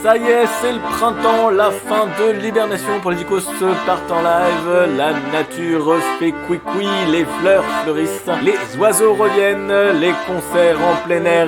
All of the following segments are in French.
Ça y est, c'est le printemps, la fin de l'hibernation pour les Icos partent en live. La nature fait couicoui, les fleurs fleurissent, les oiseaux reviennent, les concerts en plein air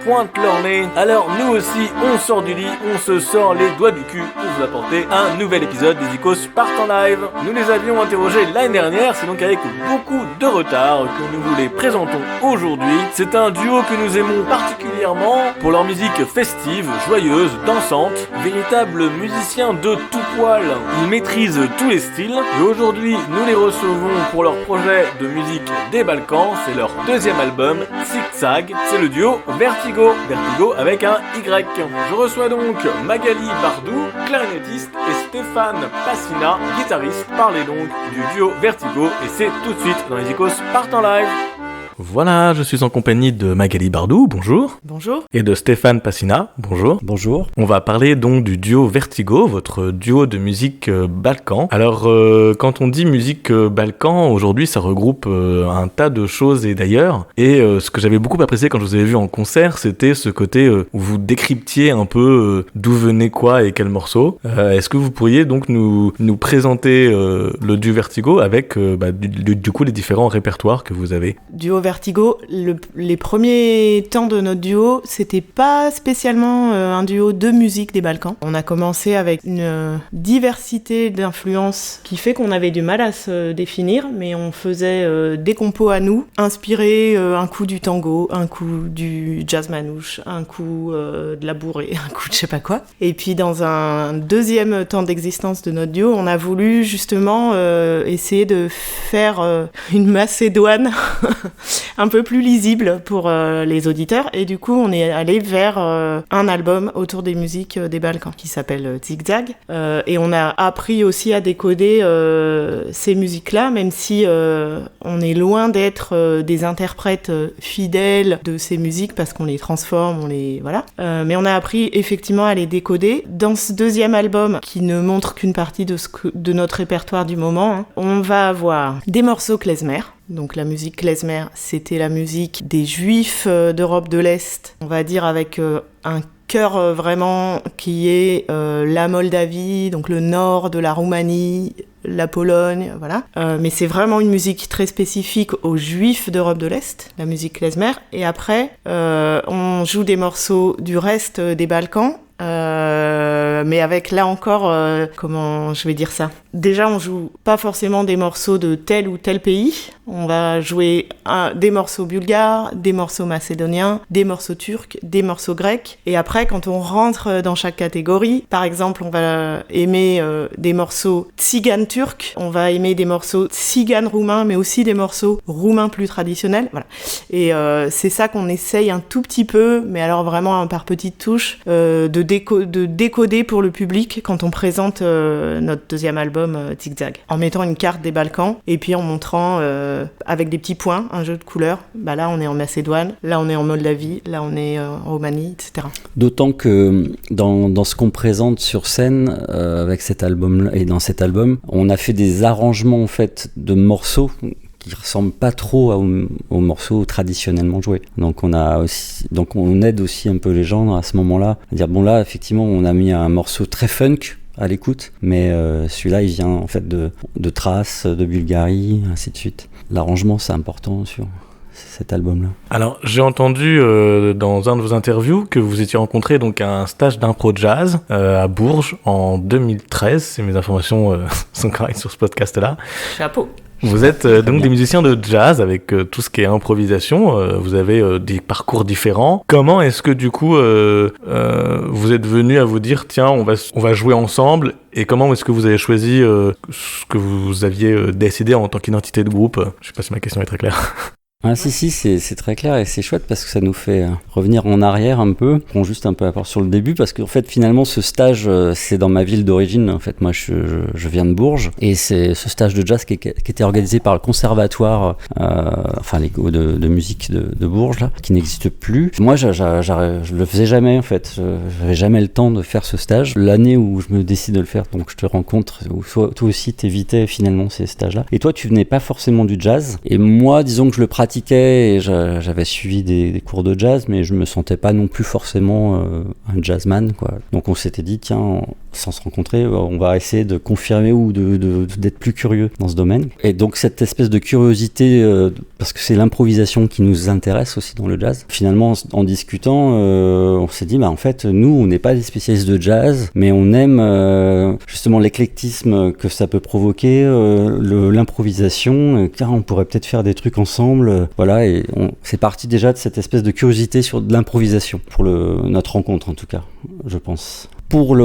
pointent leur nez. Alors nous aussi, on sort du lit, on se sort les doigts du cul pour vous apporter un nouvel épisode des Icos partent en live. Nous les avions interrogés l'année dernière, c'est donc avec beaucoup de retard que nous vous les présentons aujourd'hui. C'est un duo que nous aimons particulièrement pour leur musique festive, joyeuse, dansante, véritables musiciens de tout poil. Ils maîtrisent tous les styles et aujourd'hui nous les recevons pour leur projet de musique des Balkans. C'est leur deuxième album, Zigzag. C'est le duo Vertigo. Vertigo avec un Y. Je reçois donc Magali Bardou, clarinettiste, et Stéphane Passina, guitariste. Parlez donc du duo Vertigo et c'est tout de suite dans les Icos partent en live. Voilà, je suis en compagnie de Magali Bardou, bonjour. Bonjour. Et de Stéphane Passina, bonjour. Bonjour. On va parler donc du duo Vertigo, votre duo de musique balkan. Alors, quand on dit musique balkan, aujourd'hui, ça regroupe un tas de choses et d'ailleurs. Et ce que j'avais beaucoup apprécié quand je vous avais vu en concert, c'était ce côté où vous décryptiez un peu d'où venait quoi et quel morceau. Est-ce que vous pourriez donc nous présenter le duo Vertigo avec du coup les différents répertoires que vous avez? Duo Vertigo, les premiers temps de notre duo, c'était pas spécialement un duo de musique des Balkans. On a commencé avec une diversité d'influences qui fait qu'on avait du mal à se définir, mais on faisait des compos à nous, inspirés un coup du tango, un coup du jazz manouche, un coup de la bourrée, un coup de je sais pas quoi. Et puis dans un deuxième temps d'existence de notre duo, on a voulu justement essayer de faire une Macédoine un peu plus lisible pour les auditeurs, et du coup on est allé vers un album autour des musiques des Balkans qui s'appelle Zigzag, et on a appris aussi à décoder ces musiques-là, même si on est loin d'être des interprètes fidèles de ces musiques parce qu'on les transforme, mais on a appris effectivement à les décoder. Dans ce deuxième album qui ne montre qu'une partie de notre répertoire du moment, on va avoir des morceaux klezmer. Donc la musique klezmer, c'était la musique des Juifs d'Europe de l'Est, on va dire avec un cœur vraiment qui est la Moldavie, donc le nord de la Roumanie, la Pologne, voilà. Mais c'est vraiment une musique très spécifique aux Juifs d'Europe de l'Est, la musique klezmer. Et après, on joue des morceaux du reste des Balkans, mais avec là encore, comment je vais dire ça ? Déjà, on joue pas forcément des morceaux de tel ou tel pays. On va jouer des morceaux bulgares, des morceaux macédoniens, des morceaux turcs, des morceaux grecs. Et après, quand on rentre dans chaque catégorie, par exemple, on va aimer des morceaux tziganes turcs, on va aimer des morceaux tziganes roumains, mais aussi des morceaux roumains plus traditionnels. Voilà. Et c'est ça qu'on essaye un tout petit peu, mais alors vraiment par petites touches, de décoder pour le public quand on présente notre deuxième album Zigzag, en mettant une carte des Balkans et puis en montrant avec des petits points, un jeu de couleurs. Bah là on est en Macédoine, là on est en Moldavie, là on est en Roumanie, etc. D'autant que dans ce qu'on présente sur scène avec cet album et dans cet album, on a fait des arrangements en fait de morceaux qui ressemblent pas trop aux morceaux traditionnellement joués. Donc on aide aussi un peu les gens à ce moment-là à dire bon là effectivement on a mis un morceau très funk à l'écoute, mais celui-là il vient en fait de Thrace, de Bulgarie, ainsi de suite. L'arrangement c'est important sur cet album-là. Alors j'ai entendu dans un de vos interviews que vous étiez rencontrés donc à un stage d'impro jazz à Bourges en 2013, si mes informations sont correctes sur ce podcast-là. Chapeau. Vous êtes donc des musiciens de jazz avec tout ce qui est improvisation, vous avez des parcours différents. Comment est-ce que du coup vous êtes venus à vous dire tiens on va jouer ensemble, et comment est-ce que vous avez choisi ce que vous aviez décidé en tant qu'identité de groupe? Je sais pas si ma question est très claire. Ah si, c'est très clair et c'est chouette parce que ça nous fait revenir en arrière un peu. On prend juste un peu à part sur le début parce qu'en fait finalement ce stage c'est dans ma ville d'origine. En fait moi je viens de Bourges et c'est ce stage de jazz qui était organisé par le conservatoire de musique de Bourges là, qui n'existe plus. Moi je le faisais jamais en fait. J'avais jamais le temps de faire ce stage. L'année où je me décide de le faire, donc je te rencontre, où toi aussi t'évitais finalement ces stages là. Et toi tu venais pas forcément du jazz et moi disons que je le pratique pratiquais et j'avais suivi des cours de jazz, mais je me sentais pas non plus forcément un jazzman, quoi. Donc on s'était dit, tiens, sans se rencontrer, on va essayer de confirmer ou d'être plus curieux dans ce domaine. Et donc cette espèce de curiosité, parce que c'est l'improvisation qui nous intéresse aussi dans le jazz, finalement en discutant, on s'est dit, en fait, nous, on n'est pas des spécialistes de jazz, mais on aime justement l'éclectisme que ça peut provoquer, l'improvisation, car on pourrait peut-être faire des trucs ensemble, voilà, et c'est parti déjà de cette espèce de curiosité sur de l'improvisation, pour notre rencontre en tout cas, je pense. Pour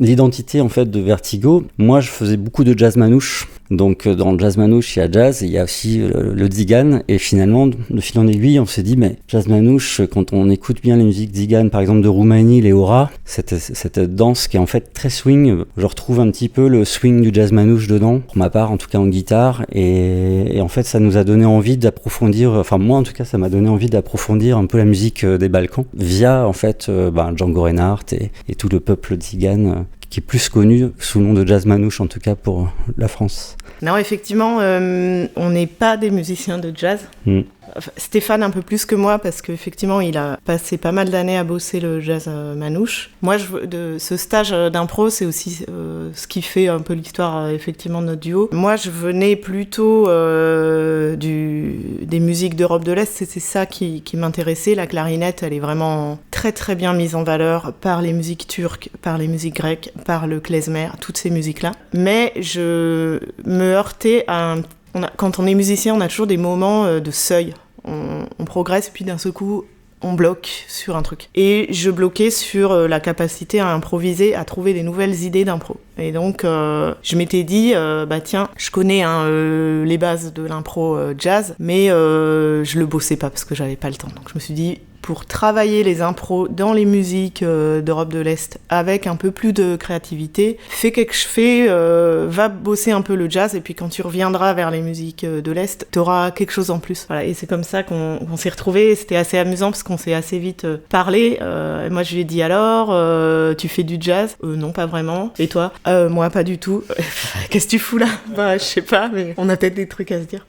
l'identité en fait de Vertigo, moi je faisais beaucoup de jazz manouche. Donc dans le jazz manouche, il y a jazz, et il y a aussi le Tzigane, et finalement de fil en aiguille, on s'est dit mais jazz manouche, quand on écoute bien les musiques Tzigane, par exemple de Roumanie, les Hora, cette danse qui est en fait très swing, je retrouve un petit peu le swing du jazz manouche dedans, pour ma part en tout cas en guitare, et en fait ça nous a donné envie d'approfondir, enfin moi en tout cas ça m'a donné envie d'approfondir un peu la musique des Balkans, via en fait Django Reinhardt et tout le peuple Tzigane, qui est plus connu sous le nom de jazz manouche en tout cas pour la France. Non, effectivement, on n'est pas des musiciens de jazz. Enfin, Stéphane un peu plus que moi, parce qu'effectivement, il a passé pas mal d'années à bosser le jazz manouche. Moi, ce stage d'impro, c'est aussi ce qui fait un peu l'histoire, effectivement, de notre duo. Moi, je venais plutôt des musiques d'Europe de l'Est, c'est ça qui m'intéressait. La clarinette, elle est vraiment très très bien mise en valeur par les musiques turques, par les musiques grecques, par le klezmer, toutes ces musiques-là. Mais je me heurtais à quand on est musicien, on a toujours des moments de seuil. On progresse, puis d'un seul coup, on bloque sur un truc. Et je bloquais sur la capacité à improviser, à trouver des nouvelles idées d'impro. Et donc, je m'étais dit, tiens, je connais les bases de l'impro jazz, mais je le bossais pas parce que j'avais pas le temps. Donc je me suis dit, pour travailler les impros dans les musiques d'Europe de l'Est avec un peu plus de créativité, va bosser un peu le jazz, et puis quand tu reviendras vers les musiques de l'Est, t'auras quelque chose en plus. Voilà, et c'est comme ça qu'on s'est retrouvés. C'était assez amusant parce qu'on s'est assez vite parlé. Et moi je lui ai dit, alors, tu fais du jazz ? Non, pas vraiment. Et toi ? Moi pas du tout. Qu'est-ce que tu fous là ? Je sais pas, mais on a peut-être des trucs à se dire.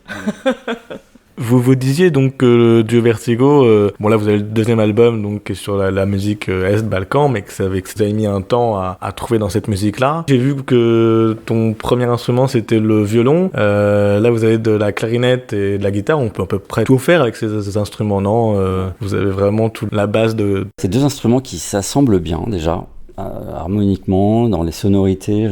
Vous disiez donc que le duo Vertigo, là vous avez le deuxième album donc qui est sur la musique Est-Balkan, mais que ça avez mis un temps à trouver dans cette musique-là. J'ai vu que ton premier instrument c'était le violon, là vous avez de la clarinette et de la guitare, on peut à peu près tout faire avec ces instruments, non ? Vous avez vraiment toute la base de... Ces deux instruments qui s'assemblent bien déjà. Harmoniquement, dans les sonorités,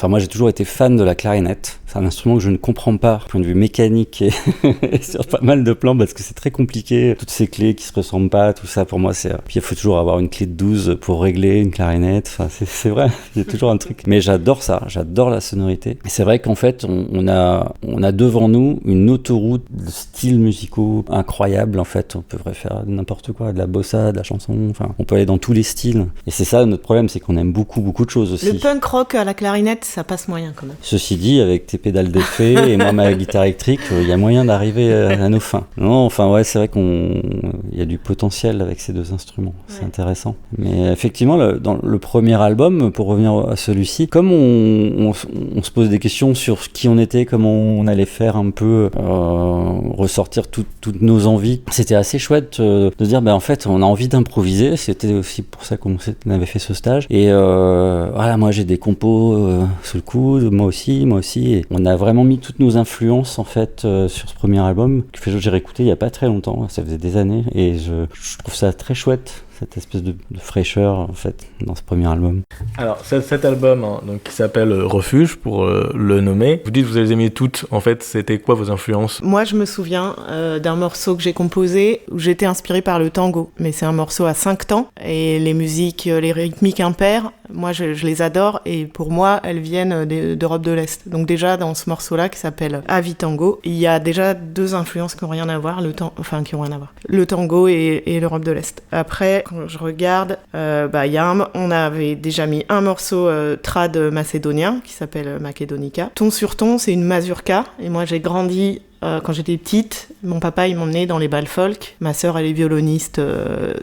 moi j'ai toujours été fan de la clarinette. C'est un instrument que je ne comprends pas, du point de vue mécanique et sur pas mal de plans, parce que c'est très compliqué. Toutes ces clés qui se ressemblent pas, tout ça pour moi c'est... Puis il faut toujours avoir une clé de 12 pour régler une clarinette, enfin c'est vrai, il y a toujours un truc. Mais j'adore ça, j'adore la sonorité. Et c'est vrai qu'en fait on a devant nous une autoroute de styles musicaux incroyables en fait. On peut faire n'importe quoi, de la bossa, de la chanson, enfin on peut aller dans tous les style. Et c'est ça notre problème, c'est qu'on aime beaucoup de choses aussi. Le punk rock à la clarinette, ça passe moyen quand même. Ceci dit, avec tes pédales d'effet et moi ma guitare électrique, il y a moyen d'arriver à nos fins. Non, enfin ouais, c'est vrai il y a du potentiel avec ces deux instruments. C'est intéressant. Mais effectivement, dans le premier album, pour revenir à celui-ci, comme on se pose des questions sur qui on était, comment on allait faire un peu ressortir toutes nos envies, c'était assez chouette de dire, en fait, on a envie d'improviser. C'était aussi pour ça qu'on avait fait ce stage. Et voilà, moi j'ai des compos sous le coude, moi aussi. Et on a vraiment mis toutes nos influences en fait sur ce premier album que j'ai réécouté il y a pas très longtemps, ça faisait des années, et je trouve ça très chouette, cette espèce de fraîcheur en fait dans ce premier album. Alors cet album donc, qui s'appelle Refuge pour le nommer, vous dites que vous les aimiez toutes, en fait c'était quoi vos influences ? Moi je me souviens d'un morceau que j'ai composé où j'étais inspirée par le tango, mais c'est un morceau à 5 temps, et les musiques, les rythmiques impaires, moi je les adore, et pour moi elles viennent d'Europe de l'Est. Donc déjà dans ce morceau là qui s'appelle Avi Tango, il y a déjà deux influences qui n'ont rien à voir, le tango et l'Europe de l'Est. Après quand je regarde, on avait déjà mis un morceau trad macédonien qui s'appelle Makedonica. Ton sur ton, c'est une mazurka, et moi j'ai grandi quand j'étais petite, mon papa il m'emmenait dans les bals folk. Ma sœur elle est violoniste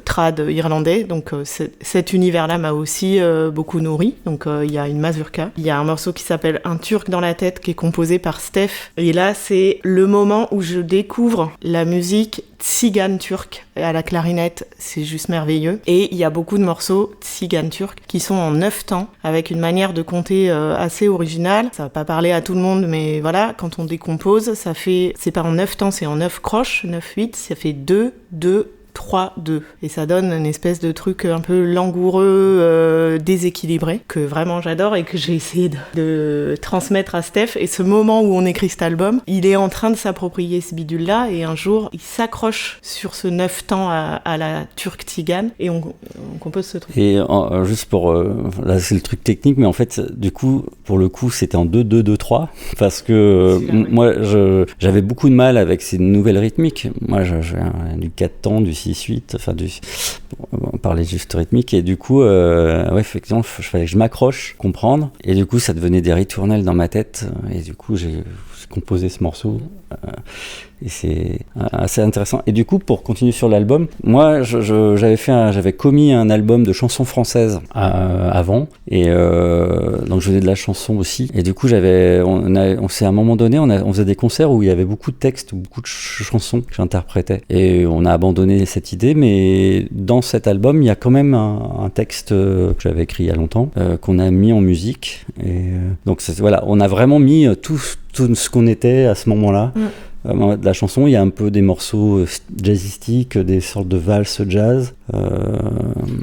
trad irlandais, donc cet univers-là m'a aussi beaucoup nourri. Donc il y a une mazurka. Il y a un morceau qui s'appelle Un Turc dans la tête qui est composé par Steph. Et là c'est le moment où je découvre la musique tzigane turque à la clarinette, c'est juste merveilleux. Et il y a beaucoup de morceaux tzigane turcs qui sont en 9 temps, avec une manière de compter assez originale. Ça va pas parler à tout le monde, mais voilà, quand on décompose, ça fait, c'est pas en 9 temps, c'est en 9 croches, 9-8, ça fait 2, 2, 3, 2. Et ça donne une espèce de truc un peu langoureux, déséquilibré, que vraiment j'adore et que j'ai essayé de transmettre à Steph. Et ce moment où on écrit cet album, il est en train de s'approprier ce bidule-là et un jour, il s'accroche sur ce 9 temps à la turque tzigane et on compose ce truc. Et juste pour... là, c'est le truc technique, mais en fait, du coup, pour le coup, c'était en 2-2-2-3 parce que moi, j'avais beaucoup de mal avec ces nouvelles rythmiques. Moi, j'ai du 4 temps, du 6-8, enfin on parlait juste rythmique et du coup effectivement il fallait que je m'accroche, comprendre et du coup ça devenait des ritournelles dans ma tête et du coup j'ai composé ce morceau et c'est assez intéressant. Et du coup pour continuer sur l'album, moi j'avais commis un album de chansons françaises avant et donc je faisais de la chanson aussi et du coup on s'est à un moment donné on faisait des concerts où il y avait beaucoup de textes, beaucoup de chansons que j'interprétais et on a abandonné cette idée, mais dans cet album il y a quand même un texte que j'avais écrit il y a longtemps qu'on a mis en musique et donc voilà, on a vraiment mis tout ce qu'on était à ce moment-là. De la chanson, il y a un peu des morceaux jazzistiques, des sortes de valses jazz.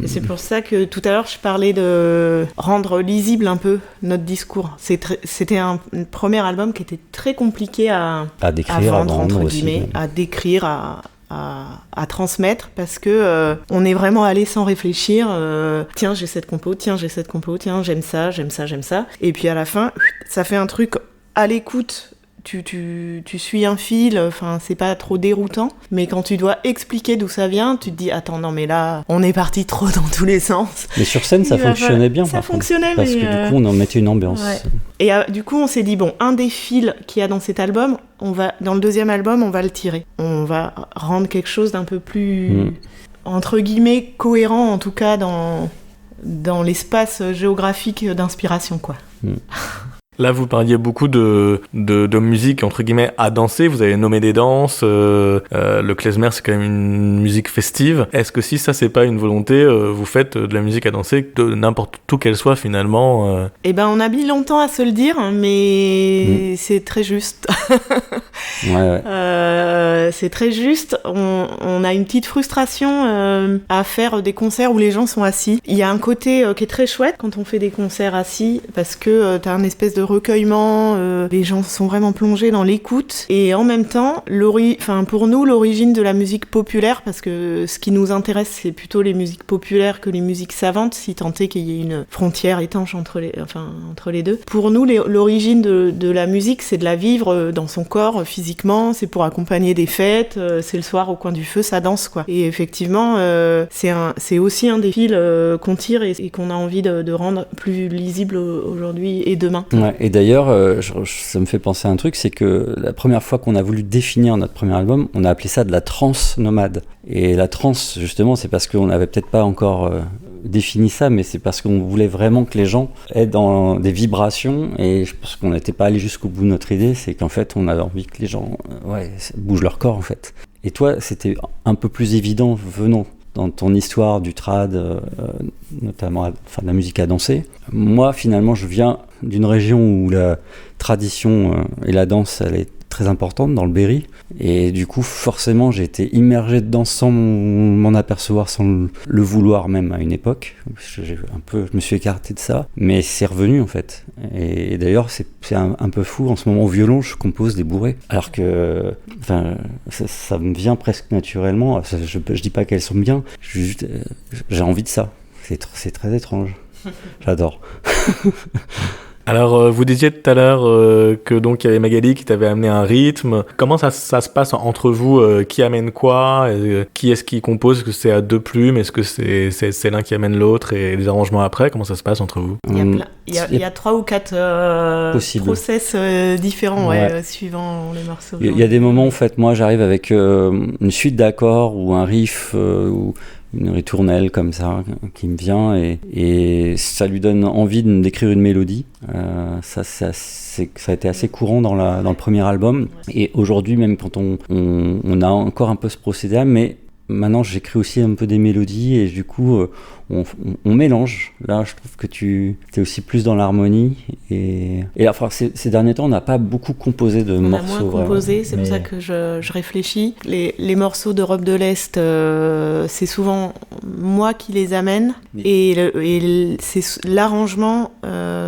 Et c'est pour ça que tout à l'heure je parlais de rendre lisible un peu notre discours. C'était un premier album qui était très compliqué à décrire, à vendre, entre guillemets, aussi. à décrire, à transmettre parce que on est vraiment allé sans réfléchir. Tiens, j'ai cette compo, tiens, j'aime ça. Et puis à la fin, ça fait un truc à l'écoute. Tu suis un fil, enfin c'est pas trop déroutant, mais quand tu dois expliquer d'où ça vient, tu te dis attends non mais là on est parti trop dans tous les sens. Mais sur scène ça fonctionnait bien. Ça fonctionnait parce que du coup on en mettait une ambiance. Ouais. Et du coup on s'est dit bon, un des fils qu'il y a dans cet album, dans le deuxième album on va le tirer, on va rendre quelque chose d'un peu plus entre guillemets cohérent en tout cas dans l'espace géographique d'inspiration quoi. Là, vous parliez beaucoup de musique, entre guillemets, à danser. Vous avez nommé des danses. Le klezmer, c'est quand même une musique festive. Est-ce que si ça, c'est pas une volonté, vous faites de la musique à danser, de n'importe où qu'elle soit, finalement Eh ben, on a mis longtemps à se le dire, mais c'est très juste. Ouais. C'est très juste. On a une petite frustration à faire des concerts où les gens sont assis. Il y a un côté qui est très chouette quand on fait des concerts assis, parce que t'as un espèce de recueillement, les gens sont vraiment plongés dans l'écoute et en même temps pour nous l'origine de la musique populaire, parce que ce qui nous intéresse c'est plutôt les musiques populaires que les musiques savantes, si tant est qu'il y ait une frontière étanche entre les deux. Pour nous l'origine de la musique c'est de la vivre dans son corps physiquement, c'est pour accompagner des fêtes, c'est le soir au coin du feu, ça danse quoi. Et effectivement c'est aussi un des fils qu'on tire et qu'on a envie de rendre plus lisible aujourd'hui et demain. Ouais, et d'ailleurs, ça me fait penser à un truc, c'est que la première fois qu'on a voulu définir notre premier album, on a appelé ça de la trance nomade. Et la trance, justement, c'est parce qu'on n'avait peut-être pas encore défini ça, mais c'est parce qu'on voulait vraiment que les gens aient dans des vibrations, et je pense qu'on n'était pas allé jusqu'au bout de notre idée, c'est qu'en fait, on avait envie que les gens bougent leur corps, en fait. Et toi, c'était un peu plus évident, venant dans ton histoire du trad, notamment de la musique à danser. Moi, finalement, je viens d'une région où la tradition et la danse, elle est très importante dans le Berry. Et du coup, forcément, j'ai été immergé dedans sans m'en apercevoir, sans le vouloir même à une époque. Je me suis écarté de ça, mais c'est revenu en fait. Et d'ailleurs, c'est un peu fou. En ce moment, au violon, je compose des bourrées. Alors que ça me vient presque naturellement. Je dis pas qu'elles sont bien, j'ai envie de ça. C'est très étrange. J'adore. Alors, vous disiez tout à l'heure que donc il y avait Magali qui t'avait amené un rythme. Comment ça se passe entre vous? Qui amène quoi? Qui est-ce qui compose? Est-ce que c'est à deux plumes? Est-ce que c'est l'un qui amène l'autre et les arrangements après? Comment ça se passe entre vous? Il y a 3 ou 4 process différents, suivant les morceaux. Il y a des moments, en fait, moi j'arrive avec une suite d'accords ou un riff ou une ritournelle comme ça qui me vient et ça lui donne envie d'écrire une mélodie. Ça a été assez courant dans le premier album. Et aujourd'hui, même quand on a encore un peu ce procédé, mais maintenant j'écris aussi un peu des mélodies et du coup on mélange. Là je trouve que tu es aussi plus dans l'harmonie et enfin, ces derniers temps on n'a pas beaucoup composé de morceaux. On a moins composé, c'est pour ça que je réfléchis. Les morceaux d'Europe de l'Est, c'est souvent moi qui les amène et l'arrangement,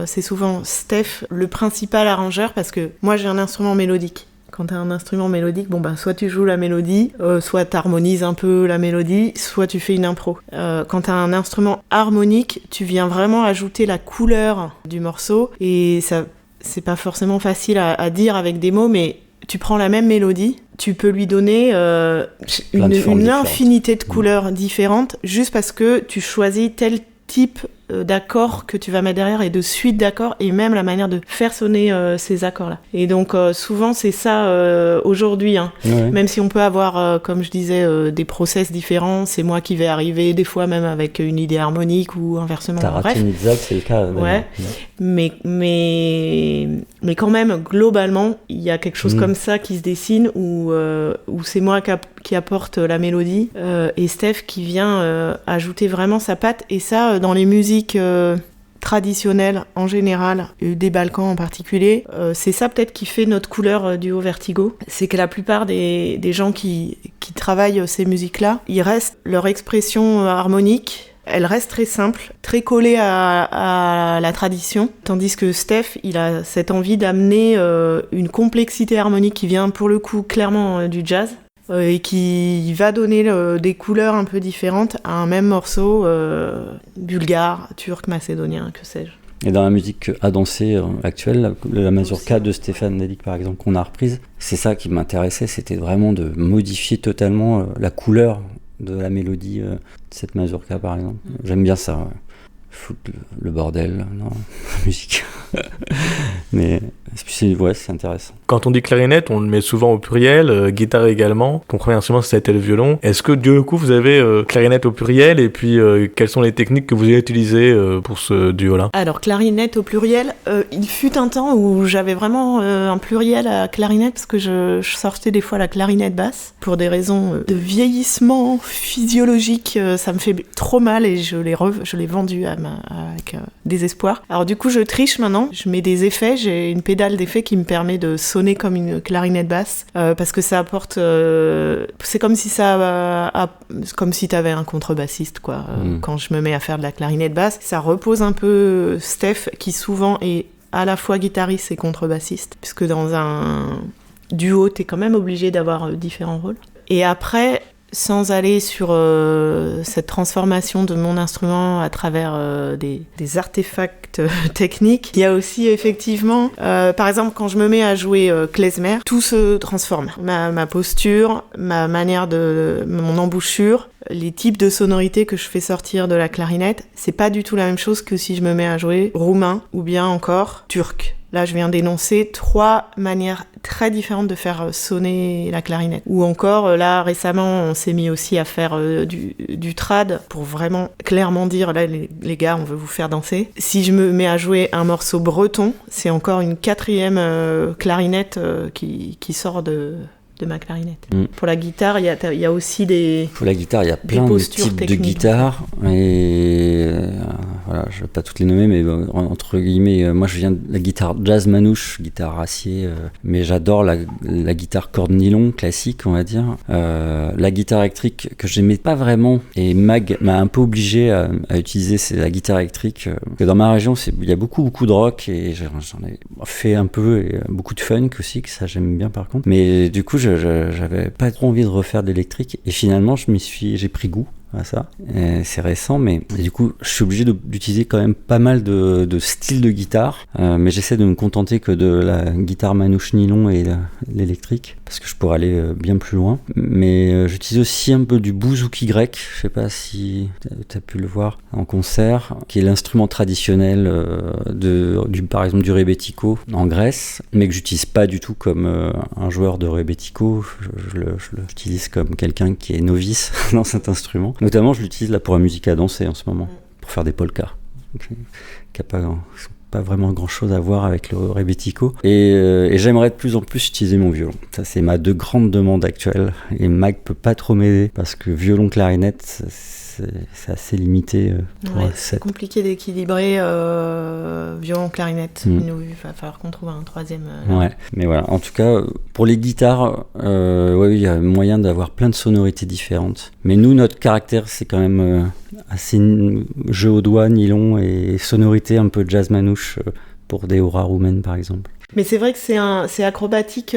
c'est souvent Steph, le principal arrangeur, parce que moi j'ai un instrument mélodique. Quand tu as un instrument mélodique, soit tu joues la mélodie, soit tu harmonises un peu la mélodie, soit tu fais une impro. Quand tu as un instrument harmonique, tu viens vraiment ajouter la couleur du morceau et ça, c'est pas forcément facile à dire avec des mots, mais tu prends la même mélodie, tu peux lui donner une infinité de couleurs différentes juste parce que tu choisis tel type d'accords que tu vas mettre derrière et de suite d'accords et même la manière de faire sonner ces accords-là. Et donc souvent c'est ça aujourd'hui, hein. Ouais. Même si on peut avoir, comme je disais, des process différents, c'est moi qui vais arriver des fois même avec une idée harmonique ou inversement. T'as raté une zap, c'est le cas. Ouais. Mais quand même, globalement, il y a quelque chose comme ça qui se dessine où c'est moi qui apporte la mélodie et Steph qui vient ajouter vraiment sa patte. Et ça, dans les musiques traditionnelles en général, des Balkans en particulier, c'est ça peut-être qui fait notre couleur duo Vertigo. C'est que la plupart des gens qui travaillent ces musiques-là, ils restent leur expression harmonique. Elle reste très simple, très collée à la tradition, tandis que Steph, il a cette envie d'amener une complexité harmonique qui vient pour le coup clairement du jazz et qui va donner des couleurs un peu différentes à un même morceau bulgare, turc, macédonien, que sais-je. Et dans la musique à danser actuelle, la mazurka de Stéphane Delic par exemple qu'on a reprise, c'est ça qui m'intéressait, c'était vraiment de modifier totalement la couleur de la mélodie de cette mazurka par exemple. J'aime bien ça, foutre le bordel dans la musique. Mais c'est intéressant. Quand on dit clarinette, on le met souvent au pluriel, guitare également. Ton premier instrument, c'était le violon. Est-ce que du coup, vous avez clarinette au pluriel et puis quelles sont les techniques que vous avez utilisées pour ce duo-là? Alors, clarinette au pluriel, il fut un temps où j'avais vraiment un pluriel à clarinette parce que je sortais des fois la clarinette basse. Pour des raisons de vieillissement physiologique, ça me fait trop mal et je l'ai vendu avec désespoir. Alors du coup, je triche maintenant. Je mets des effets. J'ai une pédale d'effet qui me permet de sonner comme une clarinette basse parce que ça apporte c'est comme si comme si t'avais un contrebassiste quoi. Quand je me mets à faire de la clarinette basse, ça repose un peu Steph qui souvent est à la fois guitariste et contrebassiste puisque dans un duo t'es quand même obligé d'avoir différents rôles. Et après, sans aller sur cette transformation de mon instrument à travers des artefacts techniques, il y a aussi effectivement, par exemple, quand je me mets à jouer klezmer, tout se transforme. Ma posture, ma manière mon embouchure, les types de sonorités que je fais sortir de la clarinette, c'est pas du tout la même chose que si je me mets à jouer roumain ou bien encore turc. Là, je viens d'énoncer 3 manières très différentes de faire sonner la clarinette. Ou encore, là, récemment, on s'est mis aussi à faire du trad pour vraiment clairement dire, là, les gars, on veut vous faire danser. Si je me mets à jouer un morceau breton, c'est encore une 4e clarinette qui sort de ma clarinette. Pour la guitare, il y a aussi Pour la guitare, il y a plein de types techniques. De guitares. Et voilà, je ne vais pas toutes les nommer, mais entre guillemets, moi je viens de la guitare jazz manouche, guitare acier, mais j'adore la guitare corde nylon classique, on va dire. La guitare électrique que j'aimais pas vraiment, et Mag m'a un peu obligé à utiliser, c'est la guitare électrique. Que dans ma région, il y a beaucoup de rock, et j'en ai fait un peu, et beaucoup de funk aussi, que ça j'aime bien par contre. Mais du coup, j'avais pas trop envie de refaire d'électrique et finalement j'ai pris goût à ça. Et c'est récent, mais du coup, je suis obligé d'utiliser quand même pas mal de styles de guitare, mais j'essaie de me contenter que de la guitare manouche nylon et l'électrique, parce que je pourrais aller bien plus loin. Mais j'utilise aussi un peu du bouzouki grec, je sais pas si tu as pu le voir en concert, qui est l'instrument traditionnel par exemple du rebetiko en Grèce, mais que j'utilise pas du tout comme un joueur de rebetiko. Je l'utilise comme quelqu'un qui est novice dans cet instrument. Notamment, je l'utilise là pour la musique à danser en ce moment, pour faire des polkas, qui n'a pas vraiment grand chose à voir avec le rebetiko. Et j'aimerais de plus en plus utiliser mon violon. Ça, c'est ma deux grandes demandes actuelles. Et Mag peut pas trop m'aider parce que violon, clarinette, c'est assez limité pour c'est compliqué d'équilibrer violon, clarinette. Il va falloir qu'on trouve un troisième. Ouais, mais voilà. En tout cas, pour les guitares, il y a moyen d'avoir plein de sonorités différentes. Mais nous, notre caractère, c'est quand même assez jeu au doigt, nylon et sonorité un peu jazz manouche pour des auras roumaines, par exemple. Mais c'est vrai que c'est acrobatique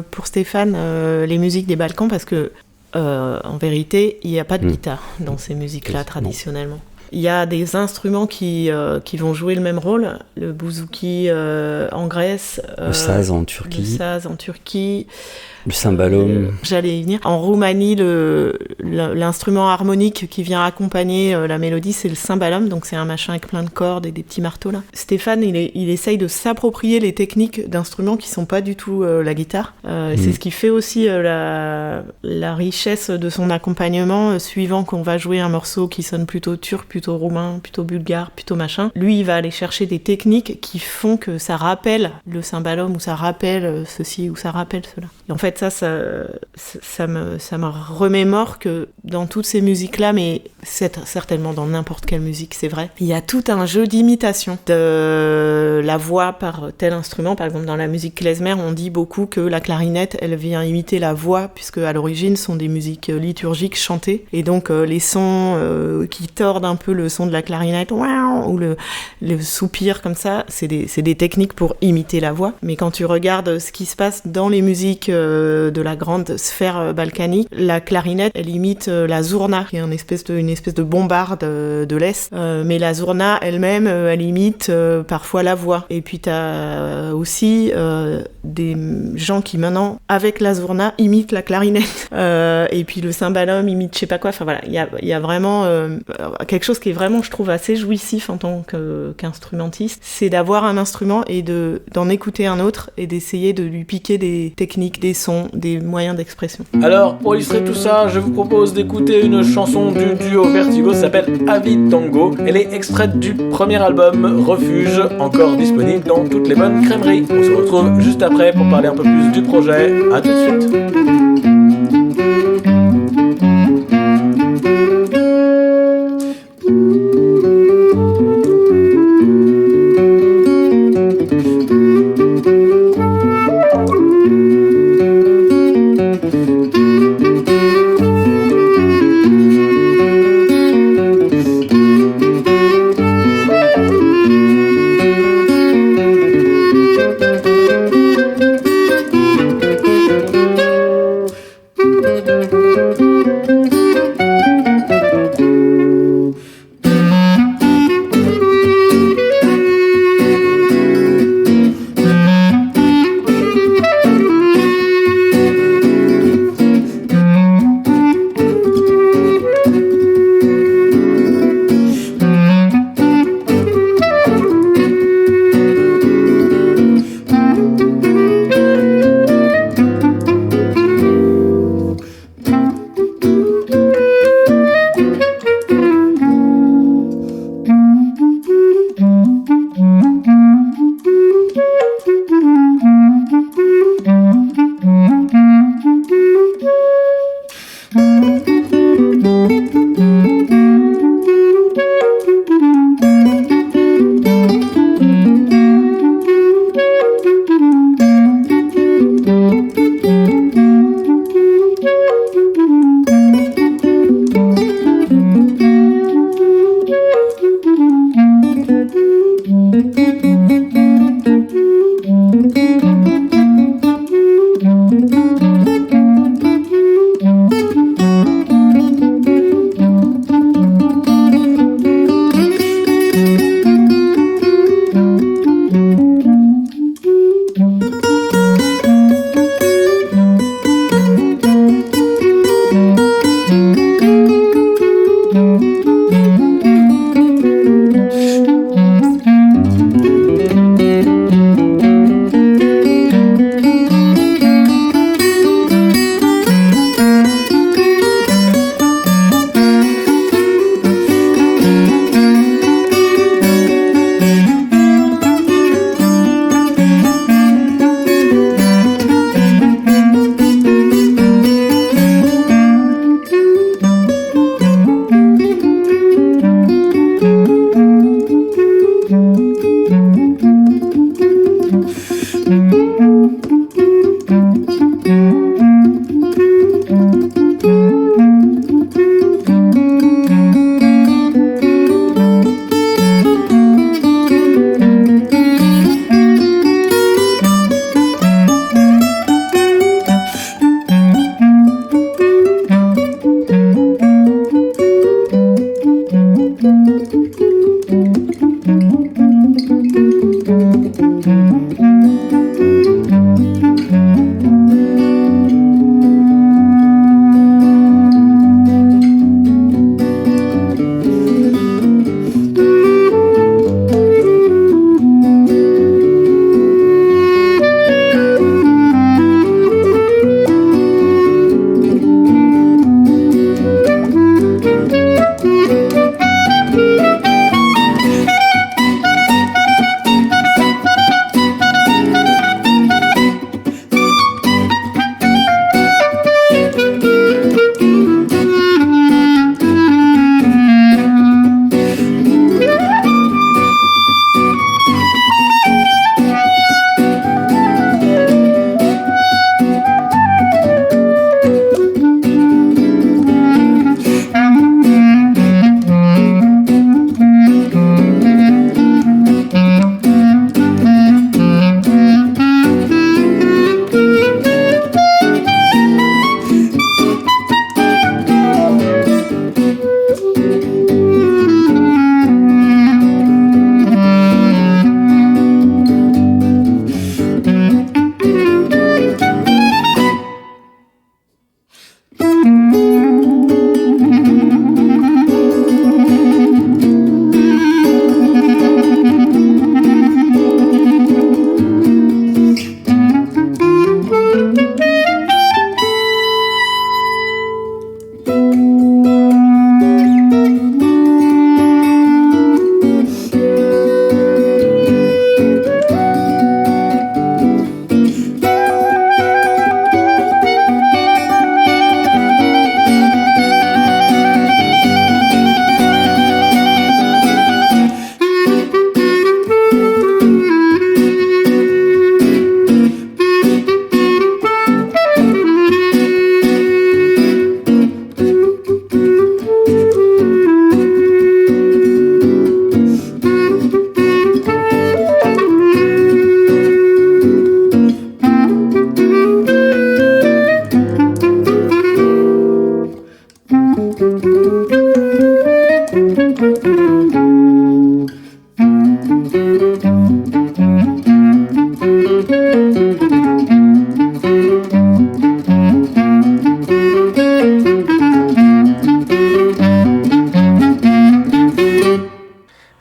pour Stéphane, les musiques des Balkans, parce que en vérité, il n'y a pas de guitare dans ces musiques-là, traditionnellement. Il y a des instruments qui vont jouer le même rôle. Le bouzouki en Grèce. Le saz en Turquie. Le cymbalum. J'allais y venir. En Roumanie, l'instrument harmonique qui vient accompagner la mélodie, c'est le cymbalum. Donc c'est un machin avec plein de cordes et des petits marteaux là. Stéphane, il essaye de s'approprier les techniques d'instruments qui sont pas du tout la guitare. C'est ce qui fait aussi la richesse de son accompagnement, suivant qu'on va jouer un morceau qui sonne plutôt turc, plutôt roumain, plutôt bulgare, plutôt machin. Lui, il va aller chercher des techniques qui font que ça rappelle le cymbalum ou ça rappelle ceci ou ça rappelle cela. Et en fait, ça me remémore que dans toutes ces musiques-là, mais c'est certainement dans n'importe quelle musique, c'est vrai, il y a tout un jeu d'imitation de la voix par tel instrument. Par exemple, dans la musique klezmer, on dit beaucoup que la clarinette, elle vient imiter la voix, puisque à l'origine, ce sont des musiques liturgiques chantées. Et donc, les sons qui tordent un peu le son de la clarinette, ou le soupir comme ça, c'est des techniques pour imiter la voix. Mais quand tu regardes ce qui se passe dans les musiques de la grande sphère balkanique, la clarinette, elle imite la zourna, qui est une espèce de bombarde de l'Est. Mais la zourna elle-même, elle imite parfois la voix. Et puis t'as aussi des gens qui maintenant, avec la zourna, imitent la clarinette. Et puis le cymbalum imite je sais pas quoi. Enfin voilà, il y a vraiment quelque chose qui est vraiment, je trouve, assez jouissif en tant qu'instrumentiste. C'est d'avoir un instrument et d'en écouter un autre et d'essayer de lui piquer des techniques, des sons, des moyens d'expression. Alors, pour illustrer tout ça, je vous propose d'écouter une chanson du duo Vertigo, ça s'appelle Avi Tango. Elle est extraite du premier album Refuge, encore disponible dans toutes les bonnes crèmeries. On se retrouve juste après pour parler un peu plus du projet. À tout de suite.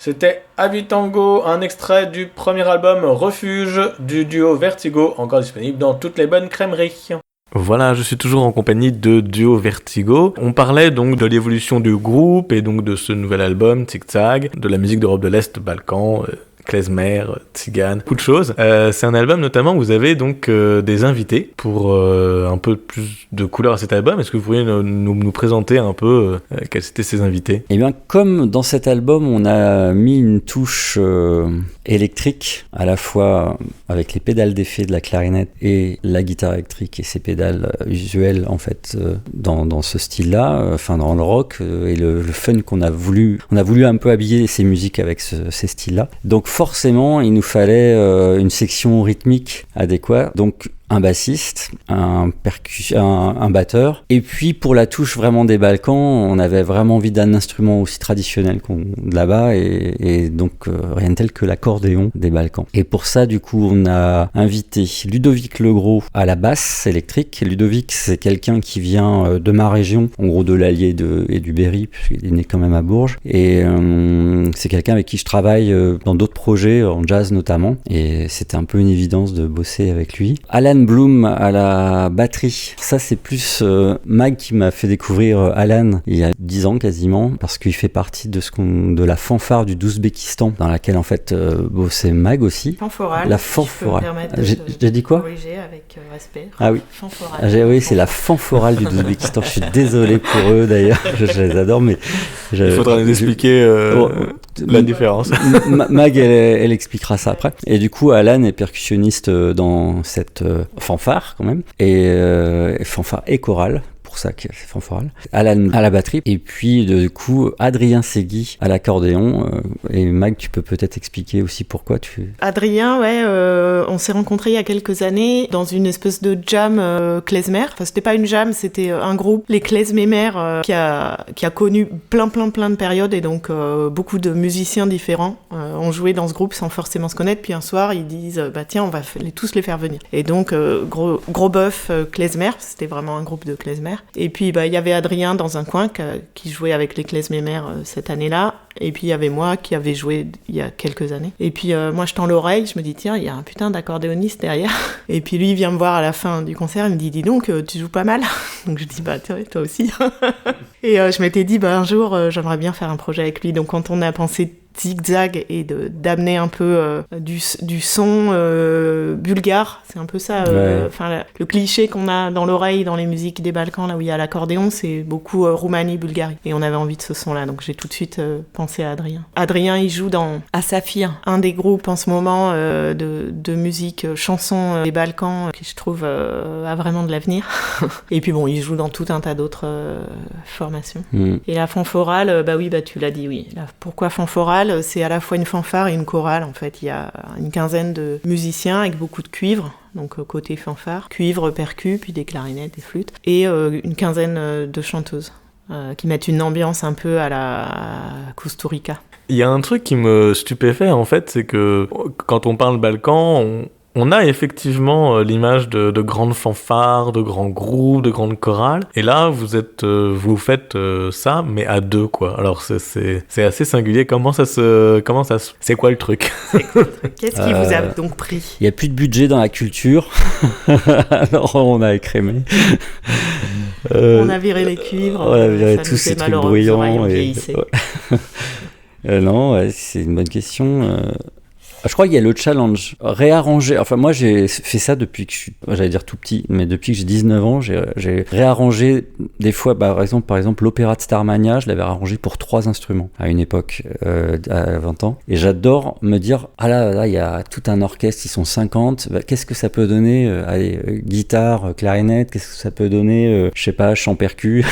C'était Abitango, un extrait du premier album Refuge du duo Vertigo, encore disponible dans toutes les bonnes crèmeries. Voilà, je suis toujours en compagnie de Duo Vertigo. On parlait donc de l'évolution du groupe et donc de ce nouvel album, Tic Tac, de la musique d'Europe de l'Est, Balkan, klezmer, tzigane, beaucoup de choses. C'est un album notamment où vous avez donc des invités pour un peu plus de couleur à cet album. Est-ce que vous pourriez nous présenter un peu quels étaient ces invités ? Eh bien, comme dans cet album, on a mis une touche électrique, à la fois avec les pédales d'effet de la clarinette et la guitare électrique et ses pédales usuelles en fait dans ce style-là, enfin dans le rock et le fun qu'on a voulu, on a voulu un peu habiller ces musiques avec ces styles-là. Donc forcément, il nous fallait une section rythmique adéquate. Donc un bassiste, un batteur. Et puis pour la touche vraiment des Balkans, on avait vraiment envie d'un instrument aussi traditionnel là-bas et donc rien de tel que l'accordéon des Balkans. Et pour ça, du coup, on a invité Ludovic Legros à la basse électrique. Ludovic, c'est quelqu'un qui vient de ma région, en gros de l'Allier et du Berry, puisqu'il est né quand même à Bourges. Et c'est quelqu'un avec qui je travaille dans d'autres projets, en jazz notamment. Et c'était un peu une évidence de bosser avec lui. Alan Bloom à la batterie. Ça, c'est plus Mag qui m'a fait découvrir Alan il y a 10 ans quasiment, parce qu'il fait partie de la fanfare du d'Ouzbékistan, dans laquelle en fait bossait Mag aussi. Fanforale. La fanforale. J'ai dit quoi ? Corriger avec respect. Ah oui. Fanforale. Oui, c'est la fanforale du d'Ouzbékistan. Je suis désolé pour eux d'ailleurs, je les adore, mais... Il faudra nous expliquer la différence. Mag, elle expliquera ça après. Et du coup, Alan est percussionniste dans cette fanfare quand même, et fanfare et chorale. Pour ça que c'est fanforal. Alan à la batterie, et puis du coup Adrien Segui à l'accordéon. Et Mag, tu peux peut-être expliquer aussi pourquoi tu... Adrien, ouais, on s'est rencontrés il y a quelques années dans une espèce de jam klezmer. Enfin, c'était pas une jam, c'était un groupe, les klezmémères, qui a connu plein de périodes, et donc beaucoup de musiciens différents ont joué dans ce groupe sans forcément se connaître. Puis un soir, ils disent bah tiens, on va tous les faire venir. Et donc gros bœuf klezmer, c'était vraiment un groupe de klezmer. Et puis il y avait Adrien dans un coin qui jouait avec les klezmémères cette année-là, et puis il y avait moi qui avait joué il y a quelques années. Et puis moi je tends l'oreille, je me dis tiens, il y a un putain d'accordéoniste derrière. Et puis lui il vient me voir à la fin du concert, il me dit dis donc tu joues pas mal. Donc je dis bah toi aussi. Et je m'étais dit un jour j'aimerais bien faire un projet avec lui. Donc quand on a pensé zigzag et d'amener un peu du son bulgare, c'est un peu ça, le cliché qu'on a dans l'oreille dans les musiques des Balkans, là où il y a l'accordéon, c'est beaucoup Roumanie, Bulgarie, et on avait envie de ce son là, donc j'ai tout de suite pensé à Adrien. Il joue à Saphir, un des groupes en ce moment de musique chanson des Balkans, qui je trouve a vraiment de l'avenir. Et puis bon, il joue dans tout un tas d'autres formations. Et la fanforale, tu l'as dit, oui. Pourquoi fanforale ? C'est à la fois une fanfare et une chorale, en fait. Il y a une quinzaine de musiciens avec beaucoup de cuivre, donc côté fanfare, cuivre, percu, puis des clarinettes, des flûtes, et une quinzaine de chanteuses qui mettent une ambiance un peu à la Kusturica. Il y a un truc qui me stupéfait, en fait, c'est que quand on parle Balkan, on a effectivement l'image de grandes fanfares, de grands groupes, de grandes chorales. Et là, vous faites ça, mais à deux, quoi. Alors, c'est assez singulier. C'est quoi le truc ? Qu'est-ce qui vous a donc pris ? Il n'y a plus de budget dans la culture. Alors, on a écrémé. On a viré les cuivres. On a viré tous ces trucs bruyants. Non, c'est une bonne question. Je crois qu'il y a le challenge, réarranger. Enfin, moi, j'ai fait ça depuis que j'allais dire tout petit, mais depuis que j'ai 19 ans, j'ai réarrangé des fois, par exemple, l'opéra de Starmania, je l'avais arrangé pour 3 instruments à une époque, à 20 ans. Et j'adore me dire, ah là, il y a tout un orchestre, ils sont 50, qu'est-ce que ça peut donner, guitare, clarinette, qu'est-ce que ça peut donner, je sais pas, chant percu,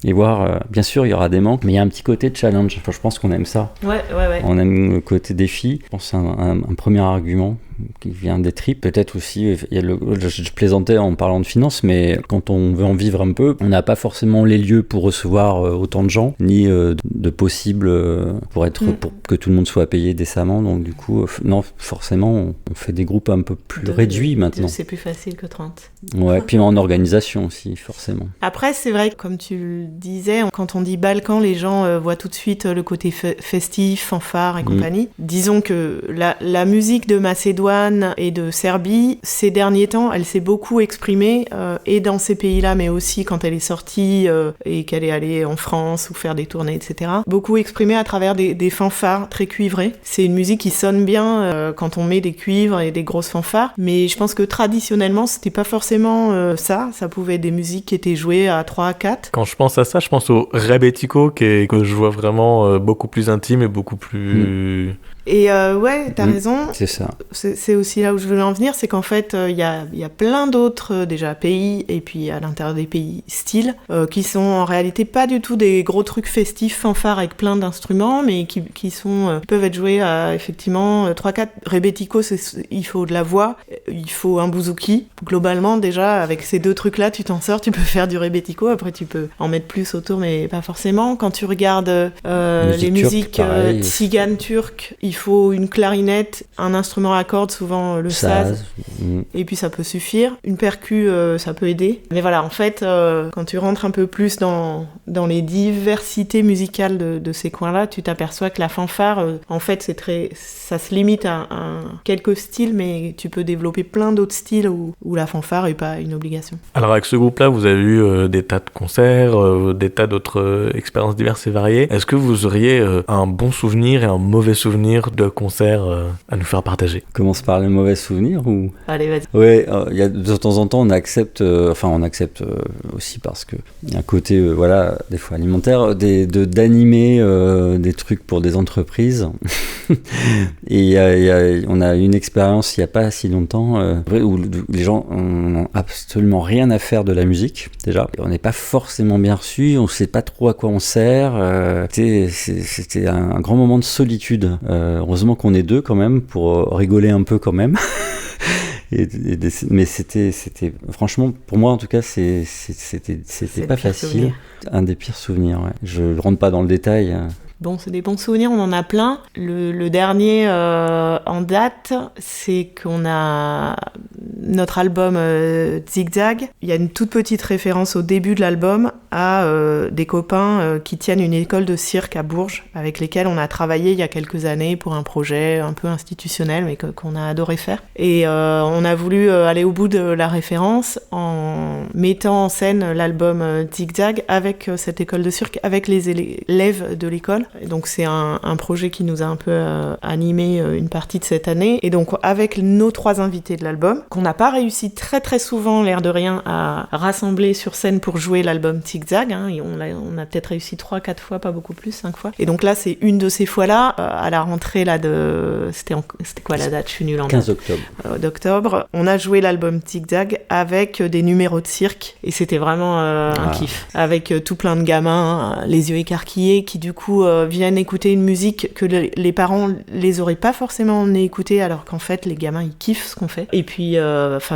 et voir, bien sûr, il y aura des manques, mais il y a un petit côté de challenge. Enfin, je pense qu'on aime ça. Ouais. On aime le côté défi. Je pense que c'est un premier argument qui vient des tripes. Peut-être aussi, je plaisantais en parlant de finances, mais quand on veut en vivre un peu, on n'a pas forcément les lieux pour recevoir autant de gens, ni de possible pour que tout le monde soit payé décemment. Donc du coup, non, forcément, on fait des groupes un peu plus réduits maintenant. C'est plus facile que 30. Ouais, puis en organisation aussi, forcément. Après, c'est vrai que, comme tu le disais, quand on dit Balkan, les gens voient tout de suite le côté festif, fanfare et compagnie. Disons que la musique de Macédoine et de Serbie, ces derniers temps, elle s'est beaucoup exprimée, et dans ces pays-là, mais aussi quand elle est sortie et qu'elle est allée en France ou faire des tournées, etc. Beaucoup exprimée à travers des fanfares très cuivrées. C'est une musique qui sonne bien quand on met des cuivres et des grosses fanfares, mais je pense que traditionnellement, c'était pas forcément ça. Ça pouvait être des musiques qui étaient jouées à 3 à 4. Quand je pense à ça, je pense au rebetiko que je vois vraiment beaucoup plus intime et beaucoup plus... Et ouais, t'as raison. C'est ça. C'est aussi là où je voulais en venir, c'est qu'en fait, il y a plein d'autres déjà pays, et puis à l'intérieur des pays styles, qui sont en réalité pas du tout des gros trucs festifs, fanfares avec plein d'instruments, mais qui peuvent être joués à effectivement 3-4. Rebetiko, il faut de la voix, il faut un bouzouki. Globalement, déjà, avec ces deux trucs-là, tu t'en sors, tu peux faire du rebetiko, après tu peux en mettre plus autour, mais pas forcément. Quand tu regardes les musiques tziganes turques, il faut une clarinette, un instrument à cordes, souvent le saz, et puis ça peut suffire. Une percu, ça peut aider. Mais voilà, en fait, quand tu rentres un peu plus dans les diversités musicales de ces coins-là, tu t'aperçois que la fanfare, en fait, ça se limite à quelques styles, mais tu peux développer plein d'autres styles où la fanfare n'est pas une obligation. Alors avec ce groupe-là, vous avez eu des tas de concerts, des tas d'autres expériences diverses et variées. Est-ce que vous auriez un bon souvenir et un mauvais souvenir de concerts à nous faire partager? On commence par les mauvais souvenirs ou... Allez, vas-y. Ouais, de temps en temps, on accepte aussi parce que il y a un côté, des fois alimentaire, d'animer des trucs pour des entreprises. Et on a eu une expérience il n'y a pas si longtemps où les gens n'ont absolument rien à faire de la musique, déjà. On n'est pas forcément bien reçus, on ne sait pas trop à quoi on sert. C'était un grand moment de solitude. Heureusement qu'on est deux quand même, pour rigoler un peu quand même. Mais c'était franchement, pour moi en tout cas, c'était pas facile. Souvenir. Un des pires souvenirs, ouais. Je ne rentre pas dans le détail. Bon, c'est des bons souvenirs, on en a plein. Le dernier en date, c'est qu'on a notre album Zigzag. Il y a une toute petite référence au début de l'album à des copains qui tiennent une école de cirque à Bourges, avec lesquels on a travaillé il y a quelques années pour un projet un peu institutionnel, mais qu'on a adoré faire. Et on a voulu aller au bout de la référence en mettant en scène l'album Zigzag avec cette école de cirque, avec les élèves de l'école. Et donc c'est un projet qui nous a un peu animé une partie de cette année. Et donc avec nos 3 invités de l'album, qu'on n'a pas réussi très très souvent, l'air de rien, à rassembler sur scène pour jouer l'album Zigzag. Et on a peut-être réussi 3-4 fois, pas beaucoup plus, 5 fois. Et donc là, c'est une de ces fois-là, à la rentrée là c'était quoi la date? Je suis nulle en date. 15 octobre. D'octobre. On a joué l'album Zigzag avec des numéros de cirque. Et c'était vraiment un kiff. Avec tout plein de gamins, les yeux écarquillés, qui du coup viennent écouter une musique que les parents les auraient pas forcément emmenés écouter, alors qu'en fait les gamins ils kiffent ce qu'on fait. Et puis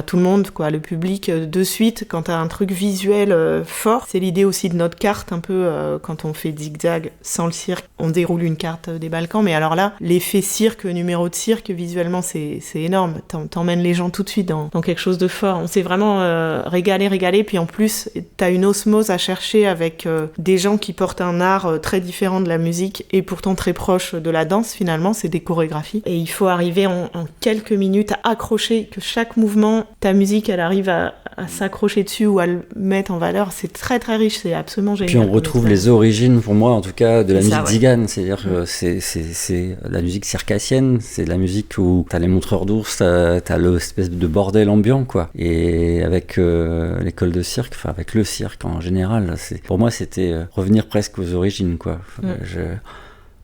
tout le monde, quoi, le public de suite, quand t'as un truc visuel fort, c'est l'idée aussi de notre carte un peu quand on fait Zigzag sans le cirque, on déroule une carte des Balkans, mais alors là l'effet cirque, numéro de cirque, visuellement c'est énorme, t'emmènes les gens tout de suite dans quelque chose de fort. On s'est vraiment régalé, puis en plus t'as une osmose à chercher avec des gens qui portent un art très différent de la musique et pourtant très proche de la danse. Finalement c'est des chorégraphies et il faut arriver en quelques minutes à accrocher, que chaque mouvement, ta musique elle arrive à s'accrocher dessus ou à le mettre en valeur. C'est très très riche, c'est absolument génial. Puis on retrouve les origines, pour moi en tout cas, de la musique tzigane, c'est-à-dire que c'est la musique circassienne, c'est la musique où t'as les montreurs d'ours, t'as l'espèce de bordel ambiant, quoi. Et avec l'école de cirque, enfin avec le cirque en général, pour moi c'était revenir presque aux origines, quoi.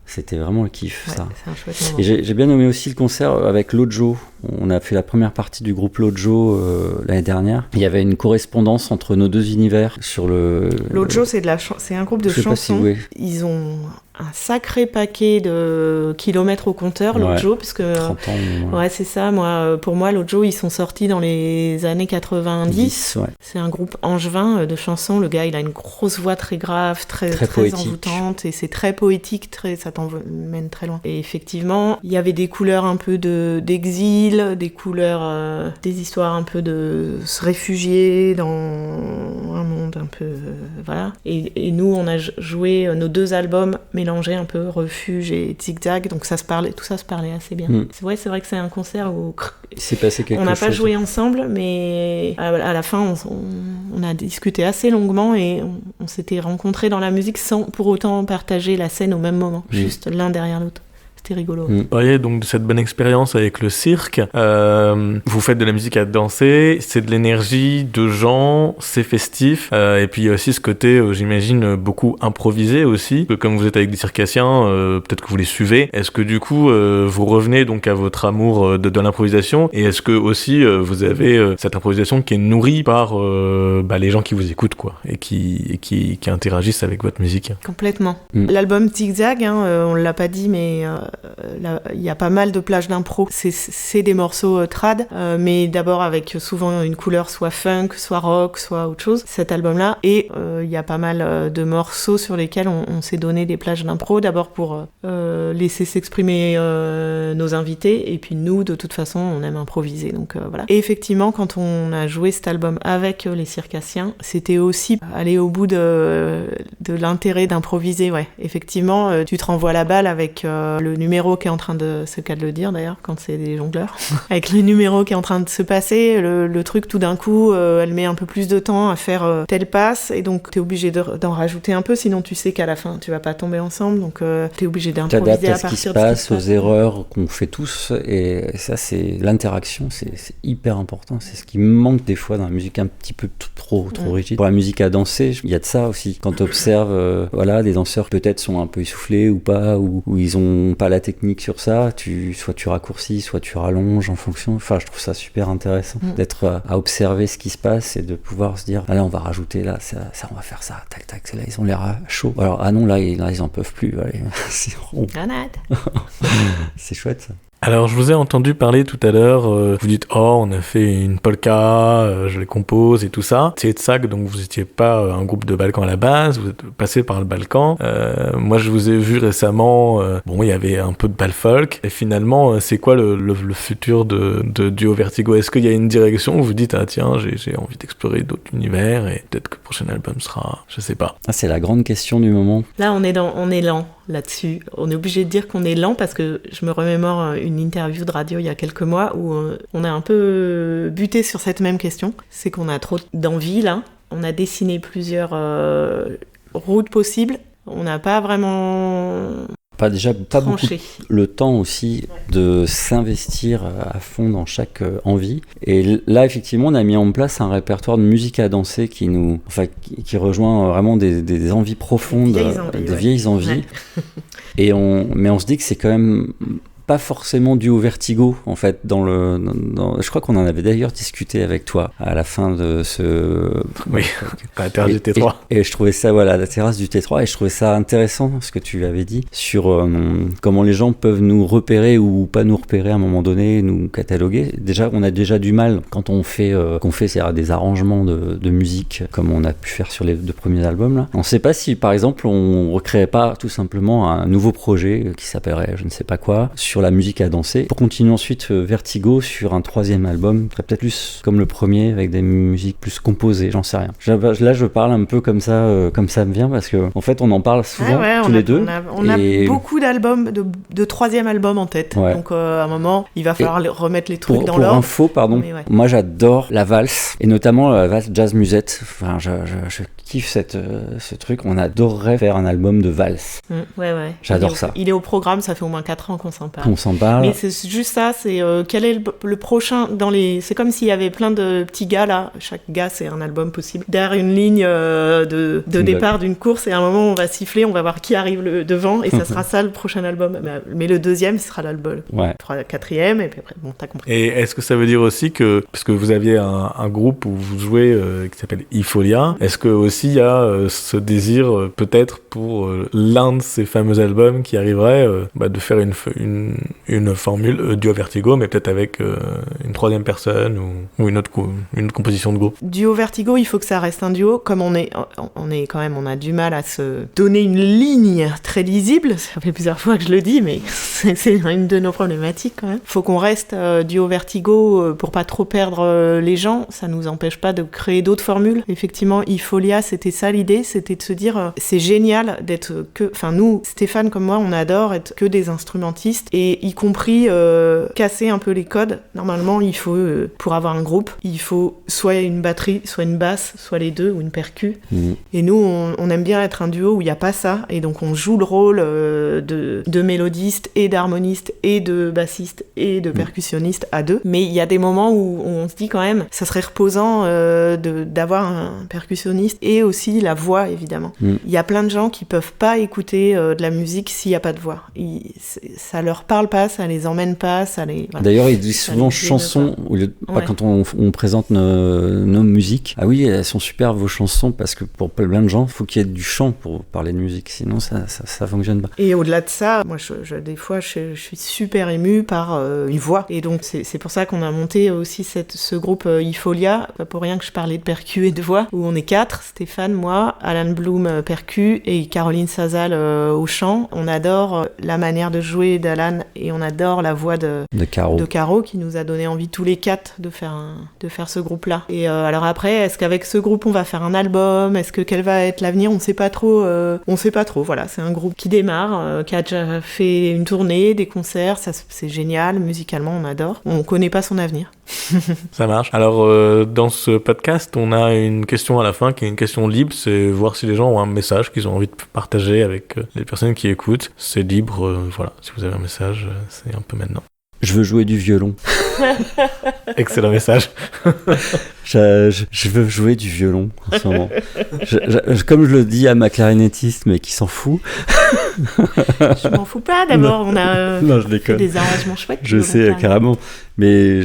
C'était vraiment le kiff, ça. C'est un chouette moment. Et j'ai bien aimé aussi le concert avec Lojo. On a fait la première partie du groupe Lojo l'année dernière. Il y avait une correspondance entre nos deux univers sur le... Lojo, c'est un groupe de chansons. Oui. Ils ont un sacré paquet de kilomètres au compteur, Lojo, parce que 30 ans. ouais, c'est ça. Moi, pour moi, Lojo, ils sont sortis dans les années 90. C'est un groupe angevin de chansons. Le gars, il a une grosse voix très grave, très envoûtante, et c'est très poétique, ça t'emmène très loin. Et effectivement, il y avait des couleurs un peu d'exil, des couleurs, des histoires un peu de se réfugier dans un monde un peu, voilà. Et nous, on a joué nos 2 albums mélangés un peu Refuge et Zigzag, donc tout ça se parlait assez bien. C'est vrai que c'est un concert où il s'est passé quelque chose. On n'a pas joué ensemble, mais à la fin, on a discuté assez longuement et on s'était rencontrés dans la musique sans pour autant partager la scène au même moment, juste l'un derrière l'autre. C'était rigolo. Vous voyez donc de cette bonne expérience avec le cirque. Vous faites de la musique à danser, c'est de l'énergie, de gens, c'est festif. Et puis il y a aussi ce côté, j'imagine, beaucoup improvisé aussi. Comme vous êtes avec des circassiens, peut-être que vous les suivez. Est-ce que du coup, vous revenez donc à votre amour de l'improvisation? Et est-ce que aussi vous avez cette improvisation qui est nourrie par les gens qui vous écoutent, quoi, et qui interagissent avec votre musique? Complètement. L'album Zigzag, on l'a pas dit, mais il y a pas mal de plages d'impro. C'est des morceaux trad, mais d'abord avec souvent une couleur soit funk, soit rock, soit autre chose, cet album-là. Et il y a pas mal de morceaux sur lesquels on s'est donné des plages d'impro, d'abord pour laisser s'exprimer nos invités, et puis nous, de toute façon, on aime improviser. Donc voilà. Et effectivement, quand on a joué cet album avec les circassiens, c'était aussi aller au bout de l'intérêt d'improviser. Ouais, effectivement, tu te renvoies la balle avec le numéro qui est en train de... C'est le cas de le dire d'ailleurs, quand c'est des jongleurs. Avec le numéro qui est en train de se passer, le truc tout d'un coup, elle met un peu plus de temps à faire telle passe, et donc t'es obligé d'en rajouter un peu, sinon tu sais qu'à la fin tu vas pas tomber ensemble, donc t'es obligé d'improviser à partir de ce qui se passe, aux erreurs qu'on fait tous, et ça c'est l'interaction, c'est hyper important, c'est ce qui me manque des fois dans la musique un petit peu trop rigide. Pour la musique à danser, il y a de ça aussi. Quand t'observes, des danseurs peut-être sont un peu essoufflés ou pas, ou ils ont pas la technique sur ça, soit tu raccourcis, soit tu rallonges en fonction. Enfin, je trouve ça super intéressant d'être à observer ce qui se passe et de pouvoir se dire, là on va rajouter, là ça on va faire ça, tac tac, là ils ont l'air chauds. Alors non, là ils en peuvent plus, allez, c'est rond. C'est chouette ça. Alors, je vous ai entendu parler tout à l'heure, vous dites « Oh, on a fait une polka, je les compose et tout ça ». C'est ça que donc vous n'étiez pas un groupe de Balkan à la base, vous êtes passé par le Balkan. Moi, je vous ai vu récemment, il y avait un peu de bal folk. Et finalement, c'est quoi le futur de Duo Vertigo? Est-ce qu'il y a une direction où vous dites « Ah tiens, j'ai envie d'explorer d'autres univers et peut-être que le prochain album sera... je sais pas ». Ah, c'est la grande question du moment. Là, on est lent là-dessus. On est obligé de dire qu'on est lent parce que je me remémore une interview de radio il y a quelques mois où on a un peu buté sur cette même question. C'est qu'on a trop d'envie là. On a dessiné plusieurs routes possibles. On n'a pas vraiment... Pas beaucoup le temps aussi de s'investir à fond dans chaque envie. Et là, effectivement, on a mis en place un répertoire de musique à danser qui rejoint vraiment des envies profondes, des vieilles envies. Mais on se dit que c'est quand même pas forcément dû au vertigo, en fait, je crois qu'on en avait d'ailleurs discuté avec toi à la fin de ce... Oui, à la terrasse du T3. Et je trouvais ça, la terrasse du T3, et je trouvais ça intéressant, ce que tu avais dit, sur comment les gens peuvent nous repérer ou pas nous repérer à un moment donné, nous cataloguer. Déjà, on a déjà du mal quand on fait, c'est-à-dire des arrangements de musique, comme on a pu faire sur les 2 premiers albums, là. On ne sait pas si, par exemple, on recréerait pas tout simplement un nouveau projet qui s'appellerait je ne sais pas quoi, sur la musique à danser, pour continuer ensuite Vertigo sur un 3e album, peut-être plus comme le premier, avec des musiques plus composées, j'en sais rien. Là, je parle un peu comme ça me vient, parce que en fait, on en parle souvent tous les deux. On a beaucoup d'albums, de 3e album en tête. Ouais. Donc, à un moment, il va falloir remettre les trucs dans l'ordre. Pour info, moi, j'adore la valse, et notamment la valse jazz musette. Enfin, je kiffe ce truc. On adorerait faire un album de valse. Ouais. J'adore ça. Il est au programme, ça fait au moins 4 ans qu'on s'en parle. qu'on s'en parle. Mais c'est juste ça, c'est quel est le prochain dans les... C'est comme s'il y avait plein de petits gars là, chaque gars c'est un album possible, derrière une ligne de départ d'une course et à un moment on va siffler, on va voir qui arrive devant et ça sera ça le prochain album. Mais le deuxième ce sera l'album. Ouais. Quatrième et puis après, bon t'as compris. Et est-ce que ça veut dire aussi que, parce que vous aviez un groupe où vous jouez qui s'appelle Ifolia, est-ce que aussi il y a ce désir peut-être pour l'un de ces fameux albums qui arriverait de faire une formule duo Vertigo, mais peut-être avec une troisième personne ou une autre composition de groupe. Duo Vertigo, il faut que ça reste un duo. Comme on est quand même, on a du mal à se donner une ligne très lisible. Ça fait plusieurs fois que je le dis, mais c'est une de nos problématiques quand même. Faut qu'on reste duo Vertigo pour pas trop perdre les gens. Ça nous empêche pas de créer d'autres formules. Effectivement, Ifolia, c'était ça l'idée, c'était de se dire c'est génial d'être que, enfin nous, Stéphane comme moi, on adore être que des instrumentistes et y compris casser un peu les codes. Normalement, il faut pour avoir un groupe, il faut soit une batterie, soit une basse, soit les deux ou une percu. Et nous, on aime bien être un duo où il y a pas ça et donc on joue le rôle de mélodiste et d'harmoniste et de bassiste et de percussionniste à deux. Mais il y a des moments où on se dit quand même, ça serait reposant d'avoir un percussionniste et aussi la voix évidemment. Il y a plein de gens qui peuvent pas écouter de la musique s'il y a pas de voix. Ça leur parle pas, ça les emmène pas, ça les... Voilà. D'ailleurs, ils disent souvent chansons, au lieu de, pas quand on présente nos musiques. Ah oui, elles sont super vos chansons, parce que pour plein de gens, il faut qu'il y ait du chant pour parler de musique, sinon ça fonctionne pas. Et au-delà de ça, moi des fois je suis super émue par une voix. Et donc c'est pour ça qu'on a monté aussi ce groupe Ifolia, pas pour rien que je parlais de percu et de voix, où on est 4, Stéphane, moi, Alan Bloom percu et Caroline Sazal au chant. On adore la manière de jouer d'Alan et on adore la voix de Caro qui nous a donné envie tous les 4 de faire ce groupe-là. Et alors après, est-ce qu'avec ce groupe on va faire un album? Est-ce que quel va être l'avenir? On sait pas trop. Voilà, c'est un groupe qui démarre, qui a déjà fait une tournée, des concerts, ça c'est génial, musicalement on adore. On connaît pas son avenir. Ça marche. Alors dans ce podcast, on a une question à la fin qui est une question libre, c'est voir si les gens ont un message qu'ils ont envie de partager avec les personnes qui écoutent. C'est libre, voilà. Si vous avez un message, c'est un peu maintenant. Je veux jouer du violon. Excellent message. Je veux jouer du violon en ce moment. Comme je le dis à ma clarinettiste, mais qui s'en fout. Je m'en fous pas, d'abord, on a non, je déconne. Des arrangements chouettes. Je sais, carrément. Mais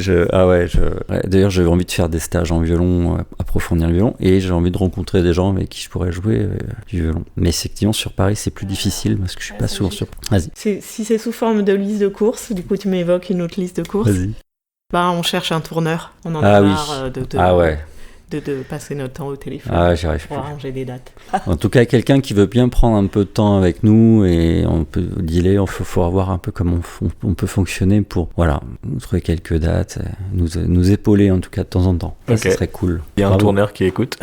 d'ailleurs, j'avais envie de faire des stages en violon, approfondir le violon, et j'ai envie de rencontrer des gens avec qui je pourrais jouer du violon. Mais effectivement, sur Paris, c'est plus difficile parce que je suis pas souvent sur. Vas-y. Si c'est sous forme de liste de courses, du coup, tu m'évoques une autre liste de courses. Vas-y. On cherche un tourneur. On en a marre de passer notre temps au téléphone j'y arrive pour arranger des dates. En tout cas, quelqu'un qui veut bien prendre un peu de temps avec nous et on peut dealer, il faut voir un peu comment on peut fonctionner pour trouver quelques dates, nous épauler en tout cas de temps en temps. Okay. Ça serait cool. Il y a un tourneur qui écoute.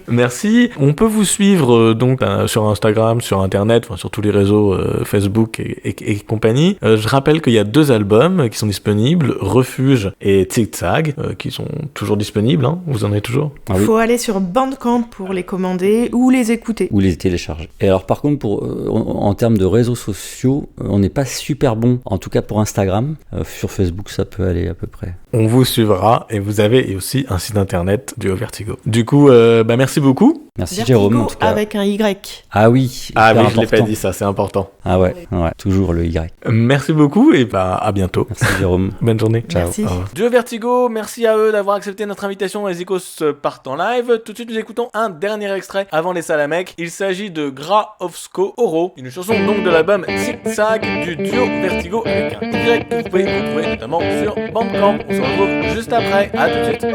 Merci. On peut vous suivre donc sur Instagram, sur Internet, sur tous les réseaux Facebook et compagnie. Je rappelle qu'il y a 2 albums qui sont disponibles, Refuge et Zig Zag, qui sont toujours disponibles. Vous en avez toujours? Il faut aller sur Bandcamp pour les commander ou les écouter. Ou les télécharger. Et alors par contre, en termes de réseaux sociaux, on n'est pas super bon, en tout cas pour Instagram. Sur Facebook, ça peut aller à peu près. On vous suivra et vous avez aussi un site internet du Vertigo. Du coup, merci beaucoup. Merci Vertigo, Jérôme. En tout cas. Avec un Y. Ah oui. Je l'ai pas dit, ça c'est important. Ah ouais, toujours le Y. Merci beaucoup et à bientôt. Merci Jérôme. Bonne journée. Ciao. Merci. Duo Vertigo, merci à eux d'avoir accepté notre invitation. Les Icos partent en live. Tout de suite, nous écoutons un dernier extrait avant les Salamèques. Il s'agit de Grahovsko Oro, une chanson donc de l'album Zig Zag du duo Vertigo avec un Y que vous pouvez retrouver notamment sur Bandcamp. On se retrouve juste après. À tout de suite.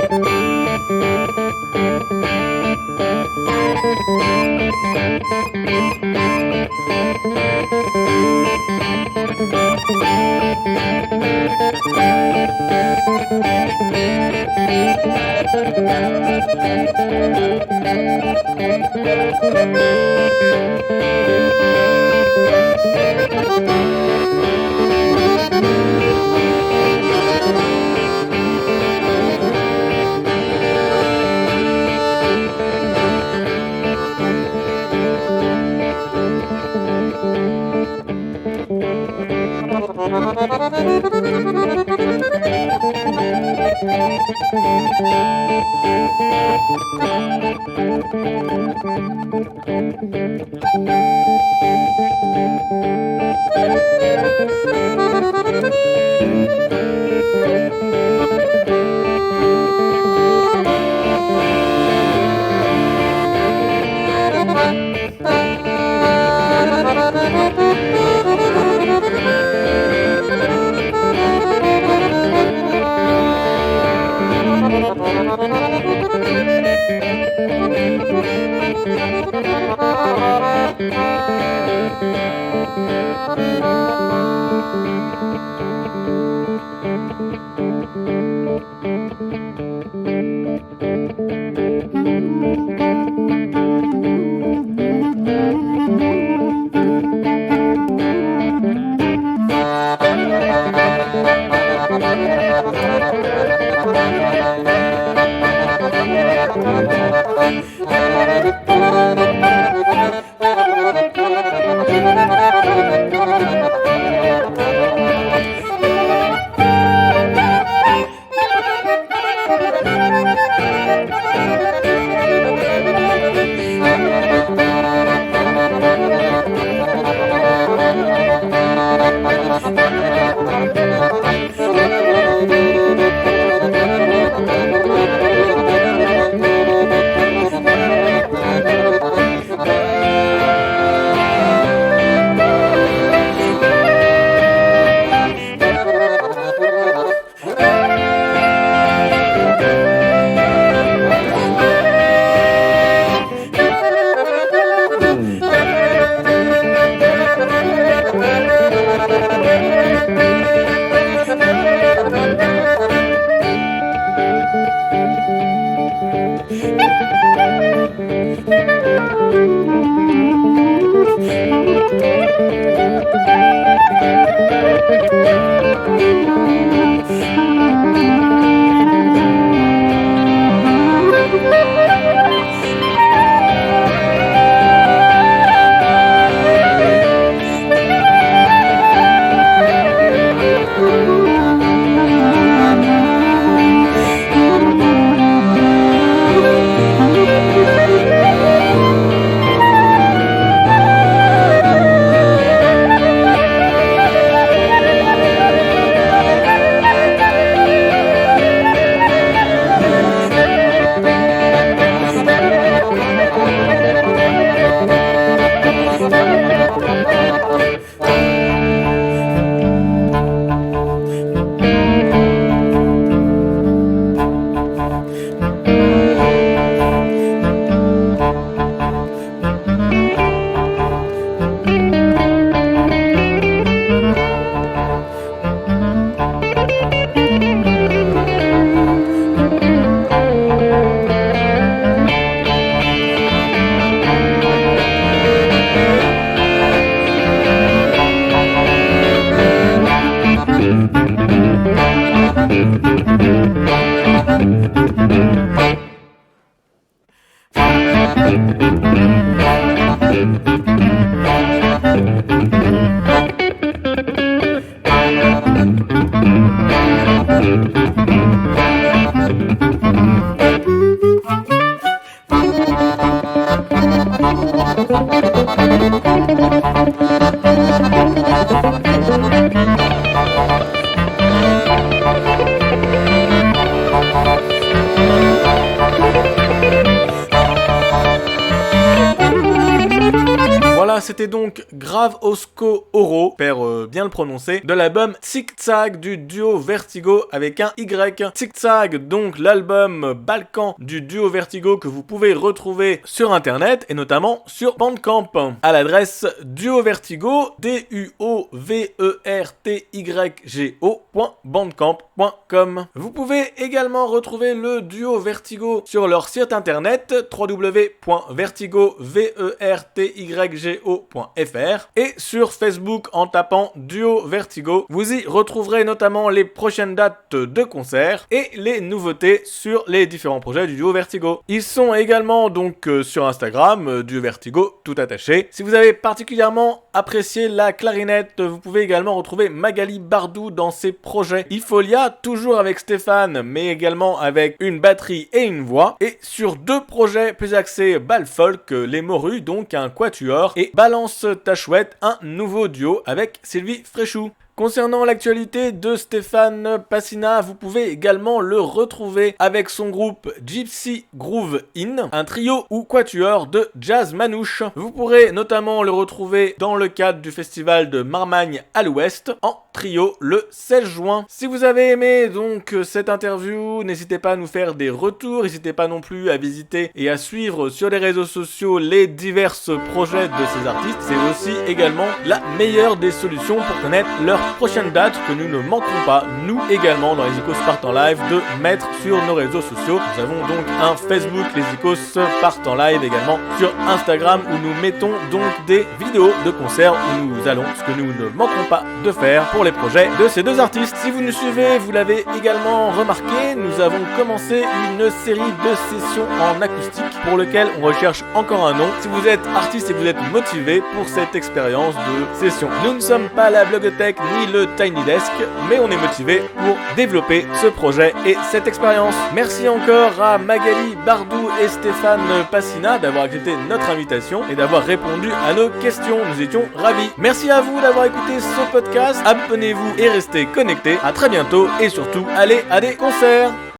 Voilà, c'était donc Grave Osco Oro, père bien le prononcer, de l'album Tic Tac du duo Vertigo avec un Y. Tic Tac, donc l'album Balkan du duo Vertigo que vous pouvez retrouver sur internet et notamment sur Bandcamp à l'adresse duovertigo duovertygo.bandcamp.com. Vous pouvez également retrouver le duo Vertigo sur leur site internet www.vertigo.com duovertigo.fr et sur Facebook en tapant Duo Vertigo. Vous y retrouverez notamment les prochaines dates de concerts et les nouveautés sur les différents projets du Duo Vertigo. Ils sont également donc sur Instagram, Duo Vertigo tout attaché. Si vous avez particulièrement apprécié la clarinette, vous pouvez également retrouver Magali Bardou dans ses projets Ifolia, toujours avec Stéphane, mais également avec une batterie et une voix. Et sur 2 projets plus axés bal folk, Les Morues, donc un quatuor, et Balance ta chouette, un nouveau duo avec Sylvie Fréchou. Concernant l'actualité de Stéphane Passina, vous pouvez également le retrouver avec son groupe Gypsy Groove In, un trio ou quatuor de jazz manouche. Vous pourrez notamment le retrouver dans le cadre du festival de Marmagne à l'Ouest en trio le 16 juin. Si vous avez aimé donc cette interview, n'hésitez pas à nous faire des retours, n'hésitez pas non plus à visiter et à suivre sur les réseaux sociaux les divers projets de ces artistes. C'est aussi également la meilleure des solutions pour connaître leur prochaine date que nous ne manquerons pas, nous également dans les Icos partent en live, de mettre sur nos réseaux sociaux. Nous avons donc un Facebook, les Icos partent en live, également sur Instagram où nous mettons donc des vidéos de concerts où nous allons, ce que nous ne manquerons pas de faire pour les projets de ces 2 artistes. Si vous nous suivez, vous l'avez également remarqué, nous avons commencé une série de sessions en acoustique pour lequel on recherche encore un nom. Si vous êtes artiste et que vous êtes motivé pour cette expérience de session, nous ne sommes pas la Blogothèque ni le Tiny Desk, mais on est motivé pour développer ce projet et cette expérience. Merci encore à Magali Bardou et Stéphane Passina d'avoir accepté notre invitation et d'avoir répondu à nos questions. Nous étions ravis. Merci à vous d'avoir écouté ce podcast. Abonnez-vous et restez connectés. À très bientôt et surtout, allez à des concerts.